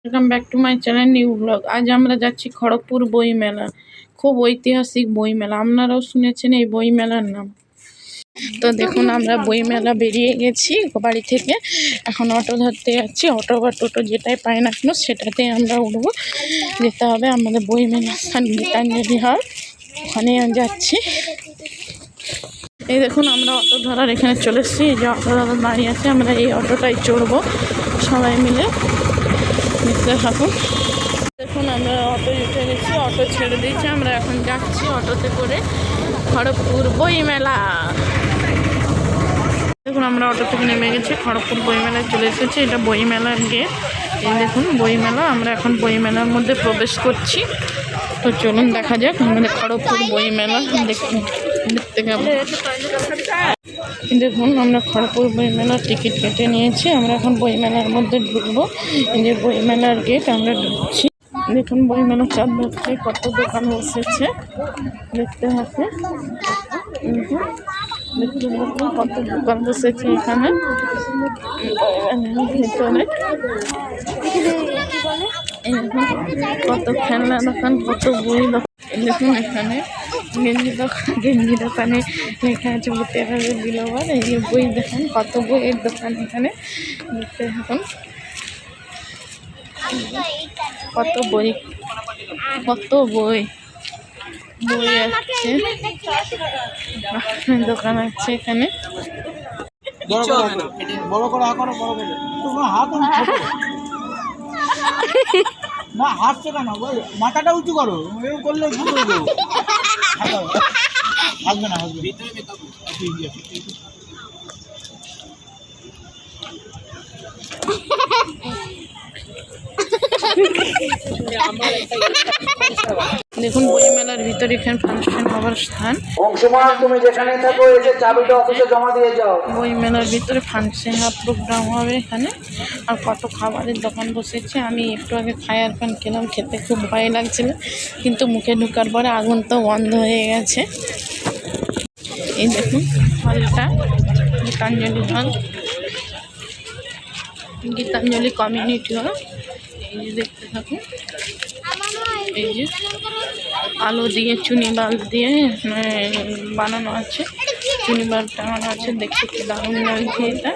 Welcome back to my channel new blog. আজ আমরা যাচ্ছি খড়গপুর বই মেলা। খুব ঐতিহাসিক বই মেলা, আপনারাও শুনেছেন এই বই মেলার নাম। তো দেখুন আমরা বই মেলা বেরিয়ে গেছি বাড়ি থেকে, এখন অটো ধরতে যাচ্ছি। অটো বা টোটো যেটাই পাই না কেন সেটাতে আমরা উঠবো, যেতে হবে আমাদের বই মেলা গীতাঞ্জলি হল, ওখানে যাচ্ছি। এই দেখুন আমরা অটো ধরার এখানে চলে এসেছি, এই যে অটো দাদা দাঁড়িয়ে আছে, আমরা এই অটোটাই চড়বো সবাই মিলে। দেখতে থাকুন। দেখুন আমরা অটো উঠে গেছি, অটো ছেড়ে দিয়েছি, আমরা এখন যাচ্ছি অটোতে করে খড়গপুর বই মেলা। দেখুন আমরা অটো থেকে নেমে গেছি, খড়গপুর বই মেলায় চলে এসেছি। এটা বই মেলার গেট। এই দেখুন বই মেলা, আমরা এখন বই মেলার মধ্যে প্রবেশ করছি। তো চলুন দেখা যাক আমাদের খড়গপুর বই মেলা দেখতে কেমন। দেখুন আমরা খড়গপুর বই মেলার টিকিট কেটে নিয়েছি, আমরা এখন বই মেলার মধ্যে ঢুকবো। এই যে বই মেলার গেট, আমরা ঢুকছি। দেখুন বই মেলার চারদিকে কত দোকান বসেছে, দেখতে হবে। দেখতে দেখুন কত দোকান বসেছে এখানে ভিতরে। কত খেলনা দোকান, কত বই দোকান। দেখুন এখানে গেঞ্জি দোকানে লেখা আছে ভূতের বিলোবার। এই যে বই দেখুন কত বইয়ের দোকান এখানে, দেখতে থাকুন কত বই, কত বই বই আছে, দোকান আছে এখানে। না হাসছে কেন, মাথাটা উঁচু করো, করলে হাসবে না, হাসবে। দেখুন বই মেলার ভিতরে এখানে ফাংশন হবার স্থান। তুমি যেখানে থাকো এসে চাবিটা অফিসে জমা দিয়ে যাও। বই মেলার ভিতরে ফাংশন প্রোগ্রাম হবে এখানে, আর কত খাবারের দোকান বসেছে। আমি একটু আগে ফায়ার প্যান খেলাম, খেতে খুব ভয় লাগছিল, কিন্তু মুখে ঢোকার পরে আগুন তো বন্ধ হয়ে গেছে। এই দেখুন হলটা গীতাঞ্জলি হল, গীতাঞ্জলি কমিউনিটি হল। এই যে দেখতে থাকুন, এই যে আলো দিয়ে চুনি বাল্ব দিয়ে বানানো আছে, চুনি বাল্ব টাঙানো আছে, দেখতে কি দারুণ লাগছে এটা।